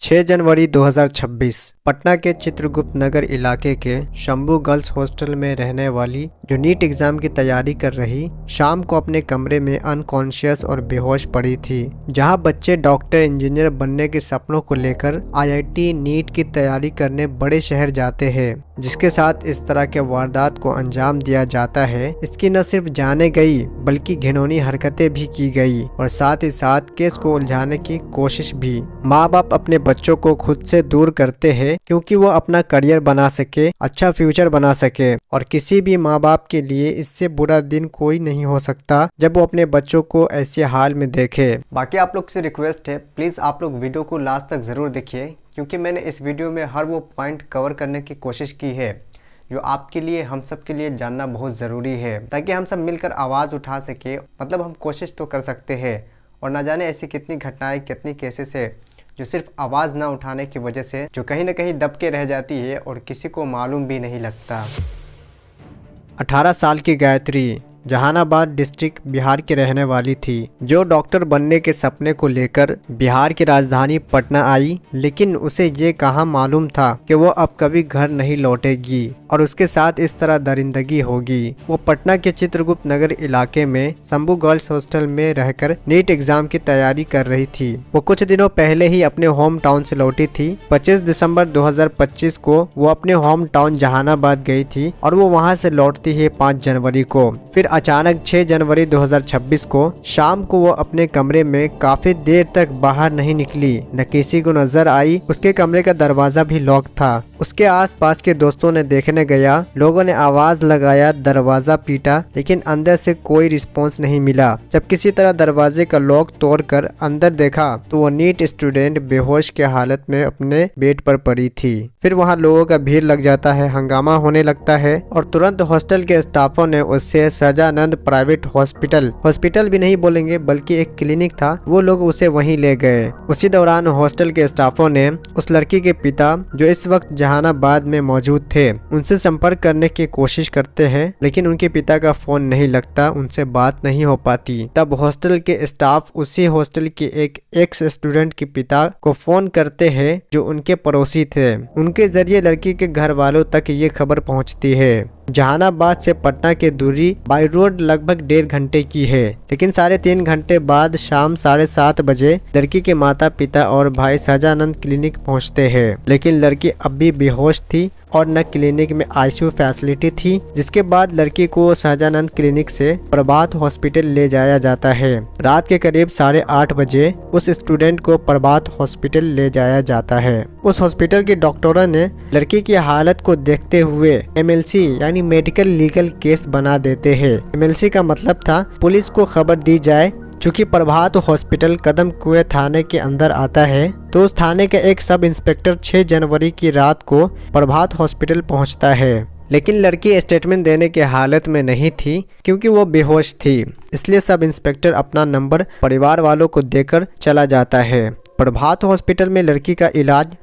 6 जनवरी 2026 पटना के चित्रगुप्त नगर इलाके के शंभू गर्ल्स हॉस्टल में रहने वाली जो नीट एग्जाम की तैयारी कर रही शाम को अपने कमरे में अनकॉन्शियस और बेहोश पड़ी थी। जहां बच्चे डॉक्टर इंजीनियर बनने के सपनों को लेकर आईआईटी नीट की तैयारी करने बड़े शहर जाते हैं, जिसके साथ इस तरह के वारदात को अंजाम दिया जाता है। इसकी न सिर्फ जाने गई बल्कि घिनौनी हरकतें भी की गई और साथ ही साथ केस को उलझाने की कोशिश भी। माँ बाप अपने बच्चों को खुद से दूर करते हैं क्योंकि वो अपना करियर बना सके, अच्छा फ्यूचर बना सके, और किसी भी माँ बाप के लिए इससे बुरा दिन कोई नहीं हो सकता जब वो अपने बच्चों को ऐसे हाल में देखे। बाकी आप लोग से रिक्वेस्ट है, प्लीज आप लोग वीडियो को लास्ट तक जरूर देखिए, क्योंकि मैंने इस वीडियो में हर वो पॉइंट कवर करने की कोशिश की है जो आपके लिए, हम सब के लिए जानना बहुत ज़रूरी है, ताकि हम सब मिलकर आवाज़ उठा सके। मतलब हम कोशिश तो कर सकते हैं, और ना जाने ऐसी कितनी घटनाएं, कितनी केसेस है जो सिर्फ आवाज़ ना उठाने की वजह से जो कहीं ना कहीं दब के रह जाती है और किसी को मालूम भी नहीं लगता। 18 साल की गायत्री जहानाबाद डिस्ट्रिक्ट बिहार की रहने वाली थी, जो डॉक्टर बनने के सपने को लेकर बिहार की राजधानी पटना आई। लेकिन उसे ये कहाँ मालूम था कि वो अब कभी घर नहीं लौटेगी और उसके साथ इस तरह दरिंदगी होगी। वो पटना के चित्रगुप्त नगर इलाके में शंभू गर्ल्स हॉस्टल में रहकर नीट एग्जाम की तैयारी कर रही थी। वो कुछ दिनों पहले ही अपने होम टाउन से लौटी थी। 25 दिसंबर 2025 को वो अपने होम टाउन जहानाबाद गई थी और वो वहाँ से लौटती है 5 जनवरी को। फिर अचानक 6 जनवरी 2026 को शाम को वो अपने कमरे में काफी देर तक बाहर नहीं निकली, न किसी को नजर आई। उसके कमरे का दरवाजा भी लॉक था। उसके आसपास के दोस्तों ने देखने गया, लोगों ने आवाज लगाया, दरवाजा पीटा, लेकिन अंदर से कोई रिस्पॉन्स नहीं मिला। जब किसी तरह दरवाजे का लॉक तोड़कर अंदर देखा तो वो नीट स्टूडेंट बेहोश के हालत में अपने बेड पर पड़ी थी। फिर वहाँ लोगों का भीड़ लग जाता है, हंगामा होने लगता है और तुरंत हॉस्टल के स्टाफों ने उससे सजानंद प्राइवेट हॉस्पिटल भी नहीं बोलेंगे बल्कि एक क्लिनिक था, वो लोग उसे वहीं ले गए। उसी दौरान हॉस्टल के स्टाफों ने उस लड़की के पिता, जो इस वक्त जहानाबाद में मौजूद थे, उनसे संपर्क करने की कोशिश करते हैं, लेकिन उनके पिता का फोन नहीं लगता, उनसे बात नहीं हो पाती। तब हॉस्टल के स्टाफ उसी हॉस्टल के एक एक्स स्टूडेंट के पिता को फोन करते हैं, जो उनके पड़ोसी थे। उनके जरिए लड़की के घर वालों तक ये खबर पहुंचती है। जहानाबाद से पटना की दूरी बाई रोड लगभग 1.5 घंटे की है, लेकिन 3.5 घंटे बाद शाम 7:30 बजे लड़की के माता पिता और भाई सजानंद क्लिनिक पहुंचते हैं। लेकिन लड़की अब भी बेहोश थी और न क्लिनिक में आईसीयू फैसिलिटी थी, जिसके बाद लड़की को सजानंद क्लिनिक से प्रभात हॉस्पिटल ले जाया जाता है। रात के करीब 8:30 बजे उस स्टूडेंट को प्रभात हॉस्पिटल ले जाया जाता है। उस हॉस्पिटल के डॉक्टरों ने लड़की की हालत को देखते हुए एमएलसी यानी मेडिकल लीगल केस बना देते हैं। एमएलसी का मतलब था पुलिस को खबर दी जाए। चूँकि प्रभात हॉस्पिटल कदम कुएं थाने के अंदर आता है, तो उस थाने का एक सब इंस्पेक्टर 6 जनवरी की रात को प्रभात हॉस्पिटल पहुंचता है। लेकिन लड़की स्टेटमेंट देने की हालत में नहीं थी क्योंकि वो बेहोश थी, इसलिए सब इंस्पेक्टर अपना नंबर परिवार वालों को देकर चला जाता है। प्रभात हॉस्पिटल में लड़की का इलाज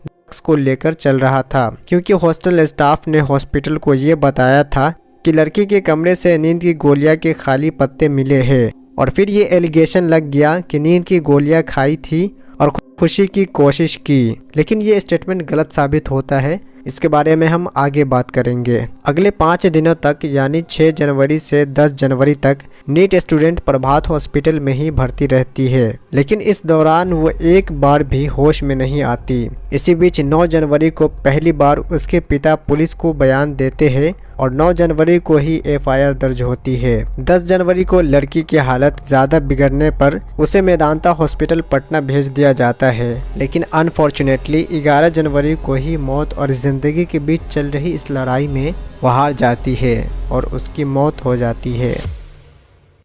को लेकर चल रहा था, क्योंकि हॉस्टल स्टाफ ने हॉस्पिटल को ये बताया था कि लड़की के कमरे से नींद की गोलियां के खाली पत्ते मिले हैं, और फिर ये एलिगेशन लग गया कि नींद की गोलियां खाई थी और खुशी की कोशिश की। लेकिन ये स्टेटमेंट गलत साबित होता है, इसके बारे में हम आगे बात करेंगे। अगले 5 दिनों तक यानी 6 जनवरी से 10 जनवरी तक नीट स्टूडेंट प्रभात हॉस्पिटल में ही भर्ती रहती है, लेकिन इस दौरान वो एक बार भी होश में नहीं आती। इसी बीच 9 जनवरी को पहली बार उसके पिता पुलिस को बयान देते हैं और 9 जनवरी को ही एफआईआर दर्ज होती है। 10 जनवरी को लड़की की हालत ज़्यादा बिगड़ने पर उसे मेदांता हॉस्पिटल पटना भेज दिया जाता है, लेकिन अनफॉर्चुनेटली 11 जनवरी को ही मौत और ज़िंदगी के बीच चल रही इस लड़ाई में वो हार जाती है और उसकी मौत हो जाती है।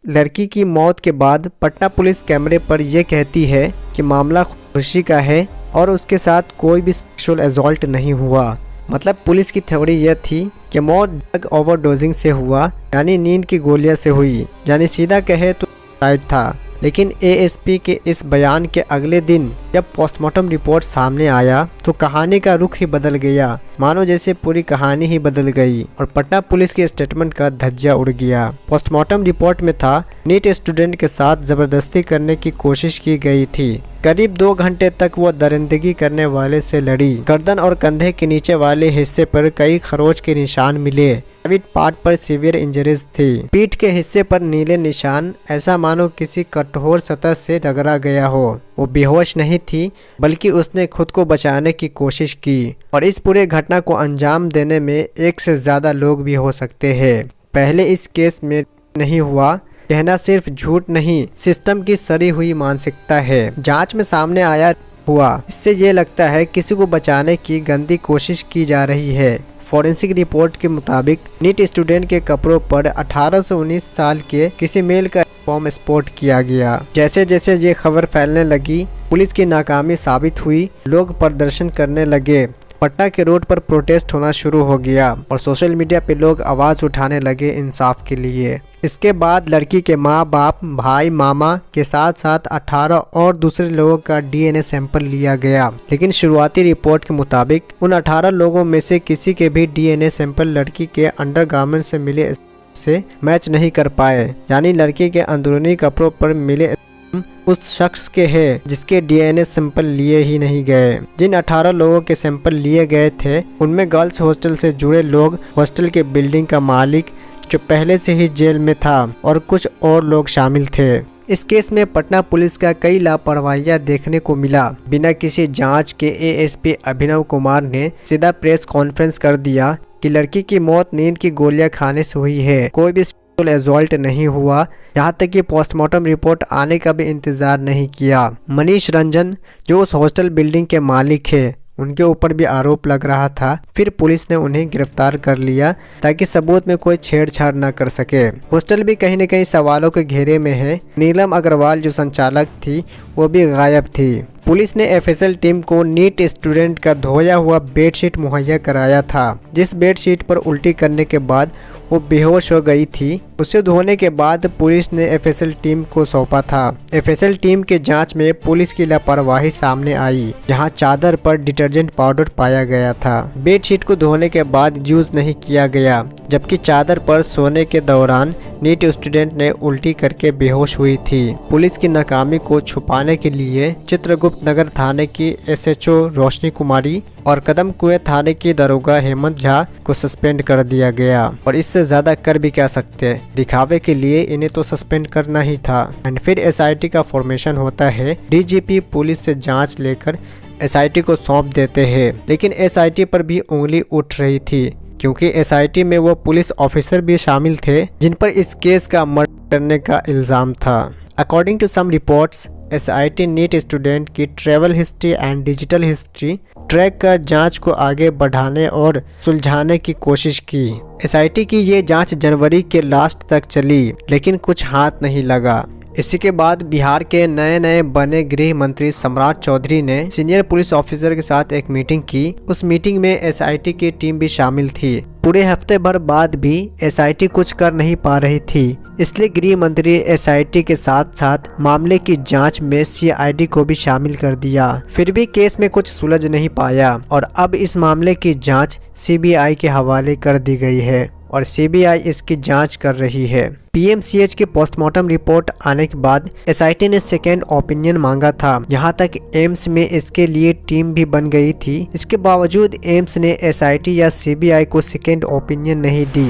लड़की की मौत के बाद पटना पुलिस कैमरे पर यह कहती है कि मामला खुशी का है और उसके साथ कोई भी सेक्सुअल असॉल्ट नहीं हुआ। मतलब पुलिस की थ्योरी यह थी कि मौत ड्रग ओवरडोजिंग से हुआ, यानी नींद की गोलियां से हुई, यानी सीधा कहे तो सुसाइड था। लेकिन एएसपी के इस बयान के अगले दिन जब पोस्टमार्टम रिपोर्ट सामने आया तो कहानी का रुख ही बदल गया, मानो जैसे पूरी कहानी ही बदल गई और पटना पुलिस के स्टेटमेंट का धज्जिया उड़ गया। पोस्टमार्टम रिपोर्ट में था, नीट स्टूडेंट के साथ जबरदस्ती करने की कोशिश की गई थी। करीब 2 घंटे तक वो दरिंदगी करने वाले से लड़ी। गर्दन और कंधे के नीचे वाले हिस्से पर कई खरोच के निशान मिले। प्राइवेट पार्ट पर सीवियर इंजरीज थी। पीठ के हिस्से पर नीले निशान, ऐसा मानो किसी कठोर सतह से रगड़ा गया हो। वो बेहोश नहीं थी, बल्कि उसने खुद को बचाने की कोशिश की और इस पूरे घटना को अंजाम देने में एक से ज्यादा लोग भी हो सकते हैं। पहले इस केस में नहीं हुआ कहना सिर्फ झूठ नहीं, सिस्टम की सड़ी हुई मानसिकता है। जांच में सामने आया हुआ, इससे ये लगता है किसी को बचाने की गंदी कोशिश की जा रही है। फॉरेंसिक रिपोर्ट के मुताबिक नीट स्टूडेंट के कपड़ों पर 18 से 19 साल के किसी मेल का फॉर्म स्पॉट किया गया। जैसे जैसे ये खबर फैलने लगी, पुलिस की नाकामी साबित हुई, लोग प्रदर्शन करने लगे। पटना के रोड पर प्रोटेस्ट होना शुरू हो गया और सोशल मीडिया पे लोग आवाज़ उठाने लगे इंसाफ के लिए। इसके बाद लड़की के माँ बाप, भाई, मामा के साथ साथ 18 और दूसरे लोगों का डीएनए सैंपल लिया गया, लेकिन शुरुआती रिपोर्ट के मुताबिक उन 18 लोगों में से किसी के भी डीएनए सैंपल लड़की के अंडरगारमेंट से मिले से मैच नहीं कर पाए। यानी लड़की के अंदरूनी कपड़ों पर मिले उस शख्स के हैं जिसके डीएनए सैंपल लिए ही नहीं गए। जिन 18 लोगों के सैंपल लिए गए थे, उनमें गर्ल्स हॉस्टल से जुड़े लोग, हॉस्टल के बिल्डिंग का मालिक जो पहले से ही जेल में था और कुछ और लोग शामिल थे। इस केस में पटना पुलिस का कई लापरवाहियां देखने को मिला। बिना किसी जांच के एएसपी अभिनव कुमार ने सीधा प्रेस कॉन्फ्रेंस कर दिया कि लड़की की मौत नींद की गोलियां खाने से हुई है, कोई भी एजॉल्ट नहीं हुआ। यहाँ तक कि पोस्टमार्टम रिपोर्ट आने का भी इंतजार नहीं किया। मनीष रंजन जो उस हॉस्टल बिल्डिंग के मालिक है, उनके ऊपर भी आरोप लग रहा था। फिर पुलिस ने उन्हें गिरफ्तार कर लिया ताकि सबूत में कोई छेड़छाड़ न कर सके। हॉस्टल भी कहीं न कहीं सवालों के घेरे में है। नीलम अग्रवाल जो संचालक थी, वो भी गायब थी। पुलिस ने एफएसएल टीम को नीट स्टूडेंट का धोया हुआ बेडशीट मुहैया कराया था। जिस बेडशीट पर उल्टी करने के बाद वो बेहोश हो गई थी, उसे धोने के बाद पुलिस ने एफएसएल टीम को सौंपा था। एफएसएल टीम के जांच में पुलिस की लापरवाही सामने आई, जहां चादर पर डिटर्जेंट पाउडर पाया गया था। बेडशीट को धोने के बाद यूज नहीं किया गया, जबकि चादर पर सोने के दौरान नीट स्टूडेंट ने उल्टी करके बेहोश हुई थी। पुलिस की नाकामी को छुपाने के लिए चित्रगुप्त नगर थाने की एसएचओ रोशनी कुमारी और कदम कुएं थाने की दरोगा हेमंत झा को सस्पेंड कर दिया गया। और इससे ज्यादा कर भी क्या सकते, दिखावे के लिए इन्हें तो सस्पेंड करना ही था। एंड फिर एसआईटी का फॉर्मेशन होता है। डीजीपी पुलिस से जांच लेकर एसआईटी को सौंप देते हैं, लेकिन एसआईटी पर भी उंगली उठ रही थी, क्योंकि एसआईटी में वो पुलिस ऑफिसर भी शामिल थे जिन पर इस केस का मर्डर करने का इल्जाम था। According to some reports, SIT NEET student की travel history and digital history track कर जांच को आगे बढ़ाने और सुलझाने की कोशिश की। एसआईटी की ये जांच जनवरी के लास्ट तक चली, लेकिन कुछ हाथ नहीं लगा। इसी के बाद बिहार के नए नए बने गृह मंत्री सम्राट चौधरी ने सीनियर पुलिस ऑफिसर के साथ एक मीटिंग की। उस मीटिंग में एसआईटी की टीम भी शामिल थी। पूरे हफ्ते भर बाद भी एसआईटी कुछ कर नहीं पा रही थी, इसलिए गृह मंत्री एसआईटी के साथ साथ मामले की जांच में सीआईडी को भी शामिल कर दिया। फिर भी केस में कुछ सुलझ नहीं पाया और अब इस मामले की जांच सीबीआई के हवाले कर दी गई है और सीबीआई इसकी जांच कर रही है। पीएमसीएच की पोस्टमार्टम रिपोर्ट आने के बाद एसआईटी ने सेकेंड ओपिनियन मांगा था। यहाँ तक एम्स में इसके लिए टीम भी बन गई थी। इसके बावजूद एम्स ने एसआईटी या सीबीआई को सेकेंड ओपिनियन नहीं दी।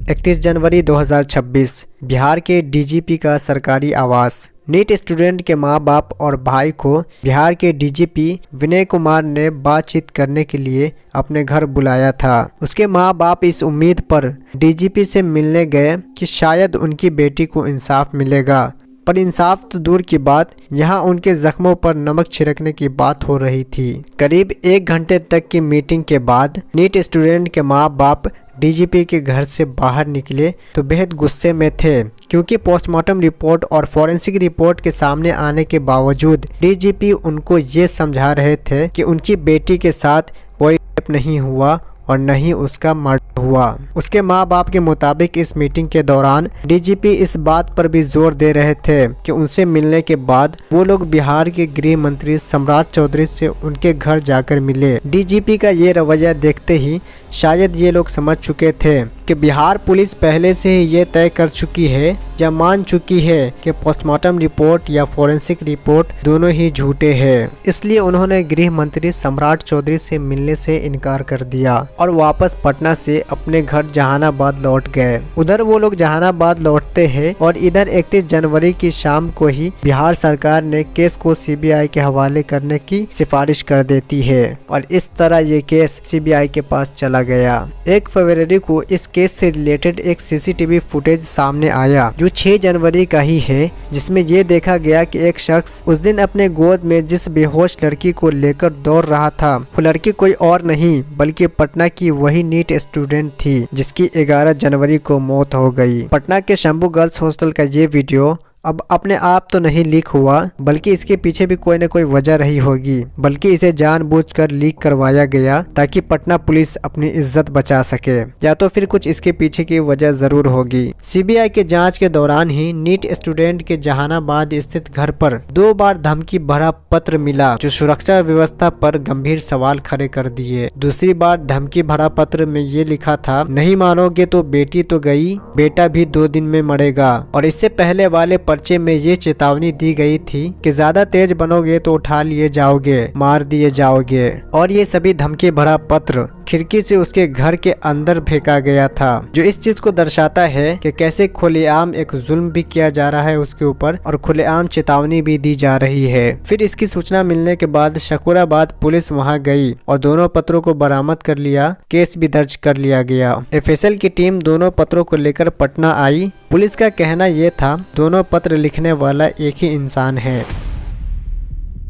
31 जनवरी 2026 बिहार के डीजीपी का सरकारी आवास। नीट स्टूडेंट के मां बाप और भाई को बिहार के डीजीपी विनय कुमार ने बातचीत करने के लिए अपने घर बुलाया था। उसके मां बाप इस उम्मीद पर डीजीपी से मिलने गए कि शायद उनकी बेटी को इंसाफ मिलेगा, पर इंसाफ तो दूर की बात, यहाँ उनके जख्मों पर नमक छिड़कने की बात हो रही थी। करीब 1 घंटे तक की मीटिंग के बाद नीट स्टूडेंट के माँ बाप डीजीपी के घर से बाहर निकले तो बेहद गुस्से में थे, क्योंकि पोस्टमार्टम रिपोर्ट और फॉरेंसिक रिपोर्ट के सामने आने के बावजूद डीजीपी उनको ये समझा रहे थे कि उनकी बेटी के साथ कोई रेप नहीं हुआ और न ही उसका मर्डर हुआ। उसके माँ बाप के मुताबिक इस मीटिंग के दौरान डीजीपी इस बात पर भी जोर दे रहे थे कि उनसे मिलने के बाद वो लोग बिहार के गृह मंत्री सम्राट चौधरी से उनके घर जाकर मिले। डीजीपी का ये रवैया देखते ही शायद ये लोग समझ चुके थे कि बिहार पुलिस पहले से ही ये तय कर चुकी है या मान चुकी है कि पोस्टमार्टम रिपोर्ट या फोरेंसिक रिपोर्ट दोनों ही झूठे हैं। इसलिए उन्होंने गृह मंत्री सम्राट चौधरी से मिलने से इनकार कर दिया और वापस पटना से अपने घर जहानाबाद लौट गए। उधर वो लोग जहानाबाद लौटते हैं और इधर 31 जनवरी की शाम को ही बिहार सरकार ने केस को सीबीआई के हवाले करने की सिफारिश कर देती है और इस तरह ये केस सीबीआई के पास चला गया। 1 फरवरी को इस केस से रिलेटेड एक सीसीटीवी फुटेज सामने आया जो 6 जनवरी का ही है, जिसमें ये देखा गया कि एक शख्स उस दिन अपने गोद में जिस बेहोश लड़की को लेकर दौड़ रहा था वो लड़की कोई और नहीं बल्कि पटना की वही नीट स्टूडेंट थी जिसकी 11 जनवरी को मौत हो गई। पटना के शंभू गर्ल्स हॉस्टल का ये वीडियो अब अपने आप तो नहीं लीक हुआ बल्कि इसके पीछे भी कोई न कोई वजह रही होगी, बल्कि इसे जानबूझकर लीक करवाया गया ताकि पटना पुलिस अपनी इज्जत बचा सके, या तो फिर कुछ इसके पीछे की वजह जरूर होगी। सीबीआई के जांच के दौरान ही नीट स्टूडेंट के जहानाबाद स्थित घर पर 2 बार धमकी भरा पत्र मिला जो सुरक्षा व्यवस्था पर गंभीर सवाल खड़े कर दिए। दूसरी बार धमकी भरा पत्र में ये लिखा था, नहीं मानोगे तो बेटी तो गई, बेटा भी 2 दिन में मरेगा। और इससे पहले वाले पर्चे में ये चेतावनी दी गई थी कि ज्यादा तेज बनोगे तो उठा लिए जाओगे, मार दिए जाओगे। और ये सभी धमकी भरा पत्र खिड़की से उसके घर के अंदर फेंका गया था, जो इस चीज को दर्शाता है कि कैसे खुलेआम एक जुल्म भी किया जा रहा है उसके ऊपर और खुलेआम चेतावनी भी दी जा रही है। फिर इसकी सूचना मिलने के बाद शकूराबाद पुलिस वहां गई और दोनों पत्रों को बरामद कर लिया, केस भी दर्ज कर लिया गया। एफएसएल की टीम दोनों पत्रों को लेकर पटना आई। पुलिस का कहना यह था दोनों पत्र लिखने वाला एक ही इंसान है।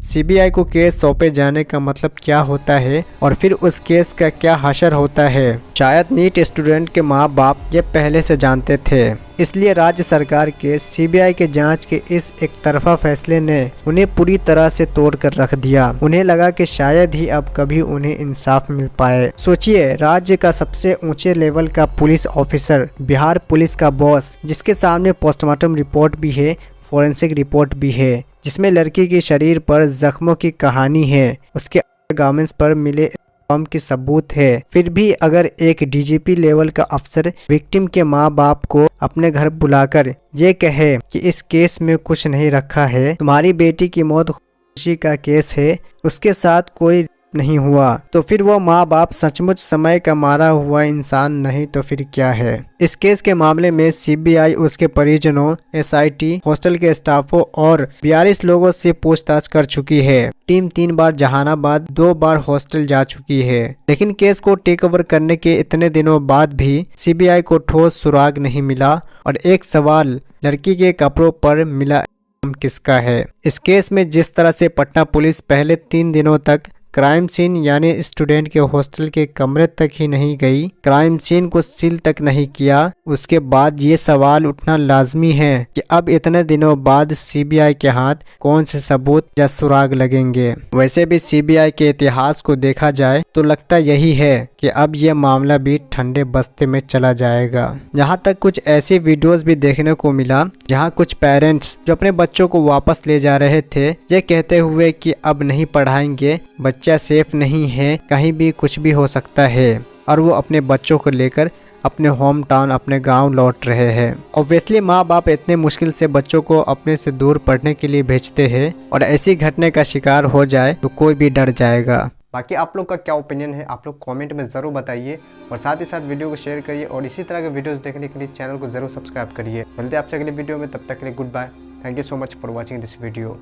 सीबीआई को केस सौंपे जाने का मतलब क्या होता है और फिर उस केस का क्या हशर होता है, शायद नीट स्टूडेंट के माँ बाप ये पहले से जानते थे। इसलिए राज्य सरकार के सीबीआई के जांच के इस एक तरफा फैसले ने उन्हें पूरी तरह से तोड़ कर रख दिया। उन्हें लगा कि शायद ही अब कभी उन्हें इंसाफ मिल पाए। सोचिए, राज्य का सबसे ऊंचे लेवल का पुलिस ऑफिसर, बिहार पुलिस का बॉस, जिसके सामने पोस्टमार्टम रिपोर्ट भी है, फोरेंसिक रिपोर्ट भी है, जिसमें लड़की के शरीर पर जख्मों की कहानी है, उसके गारमेंट्स पर मिले बम की सबूत है। फिर भी अगर एक डीजीपी लेवल का अफसर विक्टिम के माँ बाप को अपने घर बुलाकर ये कहे कि इस केस में कुछ नहीं रखा है, तुम्हारी बेटी की मौत खुशी का केस है, उसके साथ कोई नहीं हुआ, तो फिर वो माँ बाप सचमुच समय का मारा हुआ इंसान नहीं तो फिर क्या है। इस केस के मामले में सीबीआई उसके परिजनों, एसआईटी, हॉस्टल के स्टाफों और 42 लोगों से पूछताछ कर चुकी है। टीम 3 बार जहानाबाद, 2 बार हॉस्टल जा चुकी है, लेकिन केस को टेक ओवर करने के इतने दिनों बाद भी सीबीआई को ठोस सुराग नहीं मिला। और एक सवाल, लड़की के कपड़ों पर मिला किसका है। इस केस में जिस तरह से पटना पुलिस पहले 3 दिनों तक क्राइम सीन यानी स्टूडेंट के हॉस्टल के कमरे तक ही नहीं गई, क्राइम सीन को सील तक नहीं किया, उसके बाद ये सवाल उठना लाजमी है कि अब इतने दिनों बाद सीबीआई के हाथ कौन से सबूत या सुराग लगेंगे। वैसे भी सीबीआई के इतिहास को देखा जाए तो लगता यही है कि अब ये मामला भी ठंडे बस्ते में चला जाएगा। यहाँ तक कुछ ऐसी वीडियोस भी देखने को मिला जहाँ कुछ पेरेंट्स जो अपने बच्चों को वापस ले जा रहे थे ये कहते हुए कि अब नहीं पढ़ाएंगे, बच्चा सेफ नहीं है, कहीं भी कुछ भी हो सकता है, और वो अपने बच्चों को लेकर अपने होम टाउन, अपने गांव लौट रहे हैं। ऑब्वियसली माँ बाप इतने मुश्किल से बच्चों को अपने से दूर पढ़ने के लिए भेजते हैं और ऐसी घटने का शिकार हो जाए तो कोई भी डर जाएगा। बाकी आप लोग का क्या ओपिनियन है, आप लोग कमेंट में ज़रूर बताइए और साथ ही साथ वीडियो को शेयर करिए और इसी तरह के वीडियोस देखने के लिए चैनल को ज़रूर सब्सक्राइब करिए। मिलते हैं आपसे अगले वीडियो में, तब तक के लिए good bye. Thank you so much for watching this video.